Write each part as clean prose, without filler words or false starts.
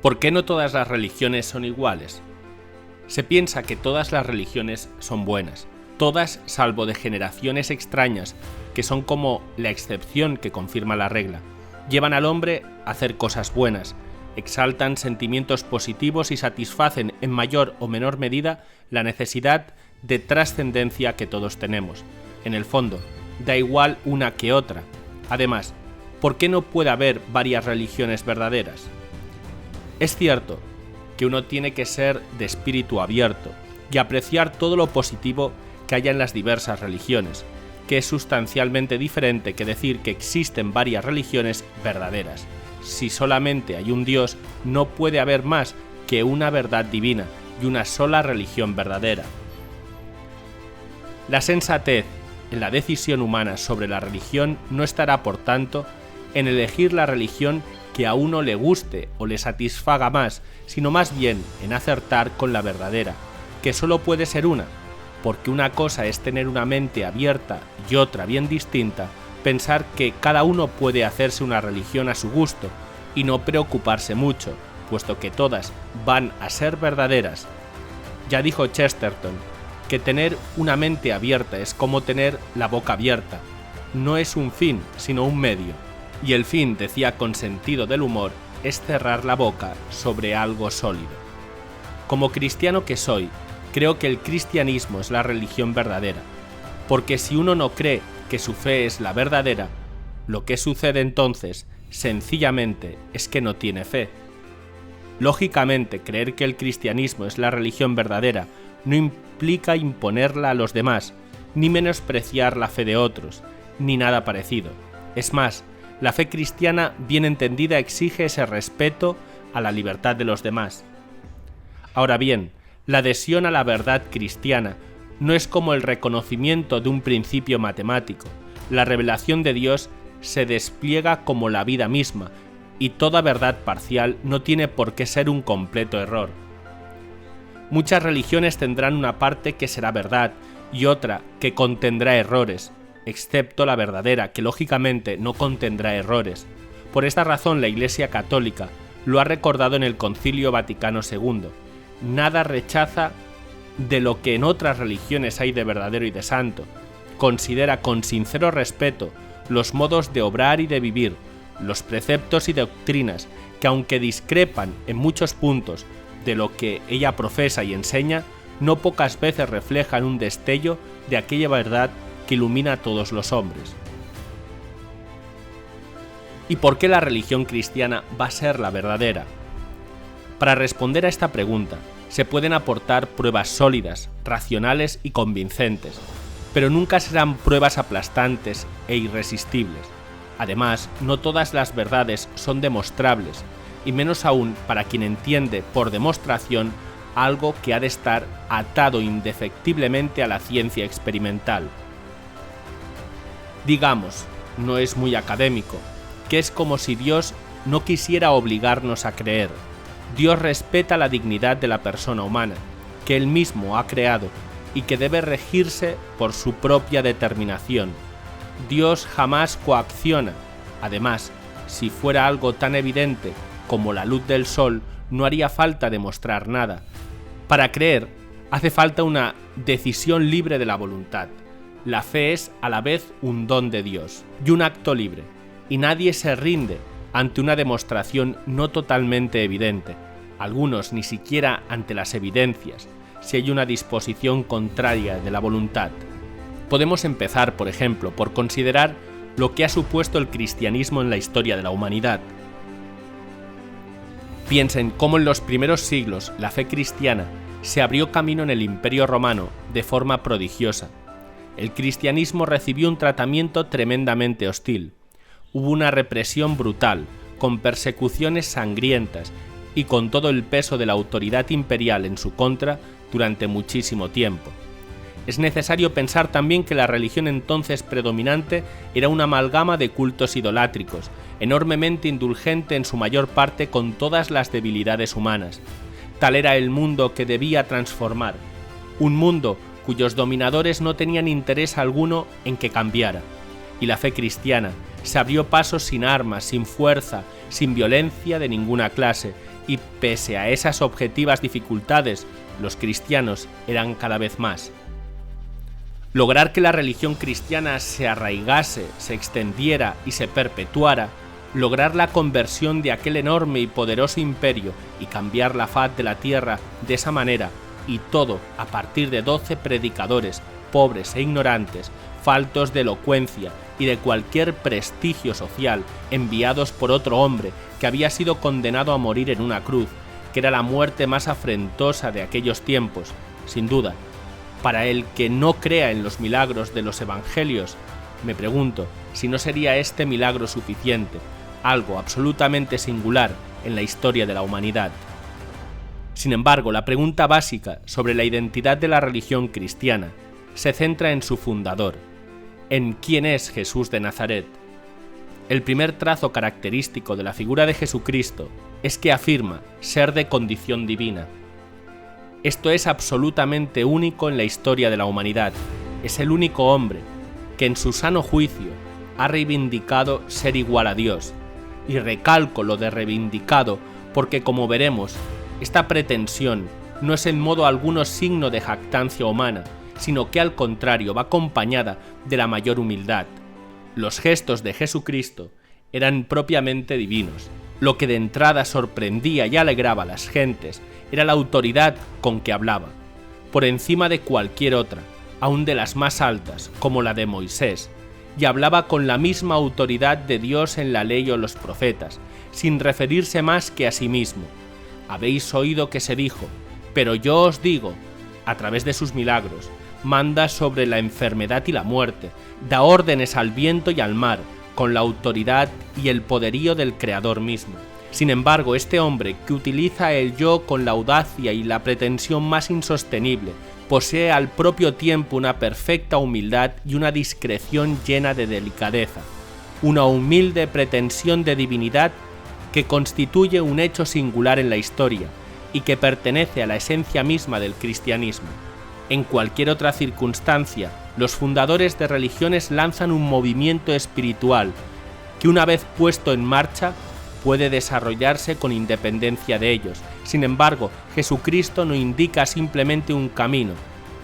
¿Por qué no todas las religiones son iguales? Se piensa que todas las religiones son buenas, todas salvo de generaciones extrañas, que son como la excepción que confirma la regla. Llevan al hombre a hacer cosas buenas, exaltan sentimientos positivos y satisfacen en mayor o menor medida la necesidad de trascendencia que todos tenemos. En el fondo, da igual una que otra. Además, ¿por qué no puede haber varias religiones verdaderas? Es cierto que uno tiene que ser de espíritu abierto y apreciar todo lo positivo que haya en las diversas religiones, que es sustancialmente diferente que decir que existen varias religiones verdaderas. Si solamente hay un Dios, no puede haber más que una verdad divina y una sola religión verdadera. La sensatez en la decisión humana sobre la religión no estará, por tanto, en elegir la religión que a uno le guste o le satisfaga más, sino más bien en acertar con la verdadera, que solo puede ser una, porque una cosa es tener una mente abierta y otra bien distinta, pensar que cada uno puede hacerse una religión a su gusto y no preocuparse mucho, puesto que todas van a ser verdaderas. Ya dijo Chesterton que tener una mente abierta es como tener la boca abierta, no es un fin, sino un medio. Y el fin, decía con sentido del humor, es cerrar la boca sobre algo sólido. Como cristiano que soy, creo que el cristianismo es la religión verdadera, porque si uno no cree que su fe es la verdadera, lo que sucede entonces, sencillamente, es que no tiene fe. Lógicamente, creer que el cristianismo es la religión verdadera no implica imponerla a los demás, ni menospreciar la fe de otros, ni nada parecido. Es más, la fe cristiana bien entendida exige ese respeto a la libertad de los demás. Ahora bien, la adhesión a la verdad cristiana no es como el reconocimiento de un principio matemático. La revelación de Dios se despliega como la vida misma, y toda verdad parcial no tiene por qué ser un completo error. Muchas religiones tendrán una parte que será verdad y otra que contendrá errores, excepto la verdadera, que lógicamente no contendrá errores. Por esta razón la Iglesia Católica lo ha recordado en el Concilio Vaticano II. Nada rechaza de lo que en otras religiones hay de verdadero y de santo. Considera con sincero respeto los modos de obrar y de vivir, los preceptos y doctrinas que, aunque discrepan en muchos puntos de lo que ella profesa y enseña, no pocas veces reflejan un destello de aquella verdad que ilumina a todos los hombres. ¿Y por qué la religión cristiana va a ser la verdadera? Para responder a esta pregunta, se pueden aportar pruebas sólidas, racionales y convincentes, pero nunca serán pruebas aplastantes e irresistibles. Además, no todas las verdades son demostrables, y menos aún para quien entiende por demostración algo que ha de estar atado indefectiblemente a la ciencia experimental. Digamos, no es muy académico, que es como si Dios no quisiera obligarnos a creer. Dios respeta la dignidad de la persona humana, que Él mismo ha creado y que debe regirse por su propia determinación. Dios jamás coacciona. Además, si fuera algo tan evidente como la luz del sol, no haría falta demostrar nada. Para creer, hace falta una decisión libre de la voluntad. La fe es a la vez un don de Dios y un acto libre, y nadie se rinde ante una demostración no totalmente evidente, algunos ni siquiera ante las evidencias, si hay una disposición contraria de la voluntad. Podemos empezar, por ejemplo, por considerar lo que ha supuesto el cristianismo en la historia de la humanidad. Piensen cómo en los primeros siglos la fe cristiana se abrió camino en el Imperio Romano de forma prodigiosa. El cristianismo recibió un tratamiento tremendamente hostil. Hubo una represión brutal, con persecuciones sangrientas y con todo el peso de la autoridad imperial en su contra durante muchísimo tiempo. Es necesario pensar también que la religión entonces predominante era una amalgama de cultos idolátricos, enormemente indulgente en su mayor parte con todas las debilidades humanas. Tal era el mundo que debía transformar, un mundo cuyos dominadores no tenían interés alguno en que cambiara, y la fe cristiana se abrió paso sin armas, sin fuerza, sin violencia de ninguna clase, y pese a esas objetivas dificultades, los cristianos eran cada vez más. Lograr que la religión cristiana se arraigase, se extendiera y se perpetuara, lograr la conversión de aquel enorme y poderoso imperio y cambiar la faz de la tierra de esa manera, y todo a partir de 12 predicadores, pobres e ignorantes, faltos de elocuencia y de cualquier prestigio social, enviados por otro hombre que había sido condenado a morir en una cruz, que era la muerte más afrentosa de aquellos tiempos, sin duda. Para el que no crea en los milagros de los evangelios, me pregunto si no sería este milagro suficiente, algo absolutamente singular en la historia de la humanidad. Sin embargo, la pregunta básica sobre la identidad de la religión cristiana se centra en su fundador, en quién es Jesús de Nazaret. El primer trazo característico de la figura de Jesucristo es que afirma ser de condición divina. Esto es absolutamente único en la historia de la humanidad. Es el único hombre que en su sano juicio ha reivindicado ser igual a Dios. Y recalco lo de reivindicado porque, como veremos, esta pretensión no es en modo alguno signo de jactancia humana, sino que al contrario va acompañada de la mayor humildad. Los gestos de Jesucristo eran propiamente divinos. Lo que de entrada sorprendía y alegraba a las gentes era la autoridad con que hablaba, por encima de cualquier otra, aun de las más altas, como la de Moisés, y hablaba con la misma autoridad de Dios en la ley o los profetas, sin referirse más que a sí mismo. Habéis oído que se dijo, pero yo os digo, a través de sus milagros, manda sobre la enfermedad y la muerte, da órdenes al viento y al mar, con la autoridad y el poderío del Creador mismo. Sin embargo, este hombre, que utiliza el yo con la audacia y la pretensión más insostenible, posee al propio tiempo una perfecta humildad y una discreción llena de delicadeza, una humilde pretensión de divinidad que constituye un hecho singular en la historia y que pertenece a la esencia misma del cristianismo. En cualquier otra circunstancia, los fundadores de religiones lanzan un movimiento espiritual que, una vez puesto en marcha, puede desarrollarse con independencia de ellos. Sin embargo, Jesucristo no indica simplemente un camino,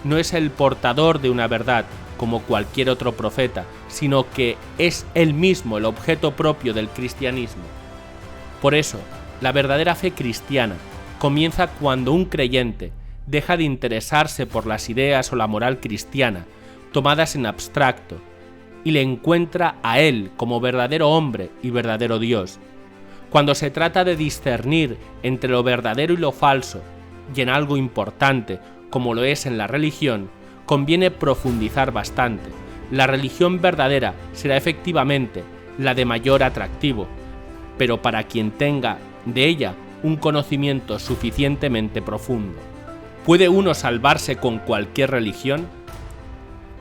no es el portador de una verdad como cualquier otro profeta, sino que es él mismo el objeto propio del cristianismo. Por eso, la verdadera fe cristiana comienza cuando un creyente deja de interesarse por las ideas o la moral cristiana, tomadas en abstracto, y le encuentra a él como verdadero hombre y verdadero Dios. Cuando se trata de discernir entre lo verdadero y lo falso, y en algo importante, como lo es en la religión, conviene profundizar bastante. La religión verdadera será efectivamente la de mayor atractivo, pero para quien tenga de ella un conocimiento suficientemente profundo. ¿Puede uno salvarse con cualquier religión?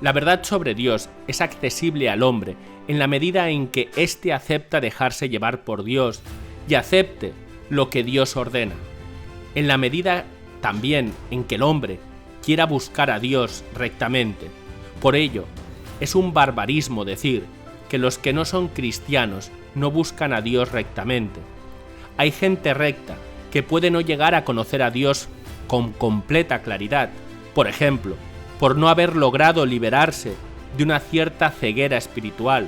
La verdad sobre Dios es accesible al hombre en la medida en que éste acepta dejarse llevar por Dios y acepte lo que Dios ordena. En la medida también en que el hombre quiera buscar a Dios rectamente. Por ello, es un barbarismo decir que los que no son cristianos no buscan a Dios rectamente. Hay gente recta que puede no llegar a conocer a Dios con completa claridad, por ejemplo, por no haber logrado liberarse de una cierta ceguera espiritual,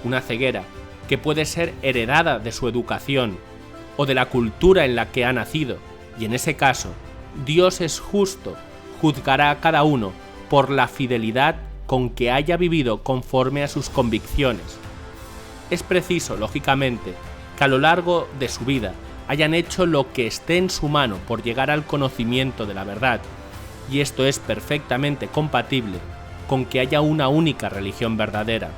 una ceguera que puede ser heredada de su educación o de la cultura en la que ha nacido, y en ese caso, Dios es justo, juzgará a cada uno por la fidelidad con que haya vivido conforme a sus convicciones. Es preciso, lógicamente, que a lo largo de su vida hayan hecho lo que esté en su mano por llegar al conocimiento de la verdad, y esto es perfectamente compatible con que haya una única religión verdadera.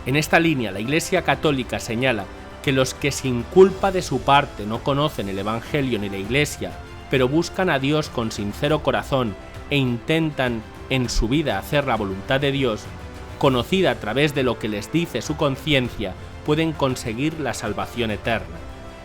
En esta línea, la Iglesia Católica señala que los que sin culpa de su parte no conocen el Evangelio ni la Iglesia, pero buscan a Dios con sincero corazón e intentan en su vida hacer la voluntad de Dios, conocida a través de lo que les dice su conciencia, pueden conseguir la salvación eterna.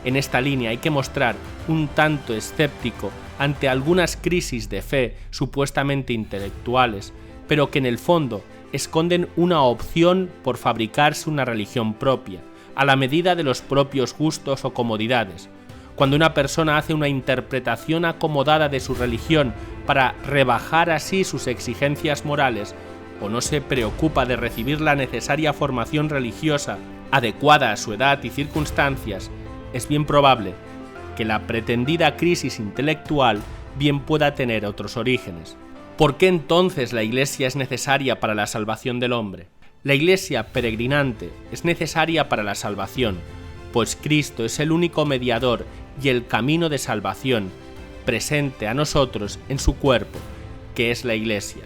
En esta línea hay que mostrar un tanto escéptico ante algunas crisis de fe supuestamente intelectuales, pero que en el fondo esconden una opción por fabricarse una religión propia, a la medida de los propios gustos o comodidades, Cuando una persona hace una interpretación acomodada de su religión para rebajar así sus exigencias morales, o no se preocupa de recibir la necesaria formación religiosa adecuada a su edad y circunstancias, es bien probable que la pretendida crisis intelectual bien pueda tener otros orígenes. ¿Por qué entonces la Iglesia es necesaria para la salvación del hombre? La Iglesia peregrinante es necesaria para la salvación, pues Cristo es el único mediador y el camino de salvación presente a nosotros en su cuerpo, que es la Iglesia.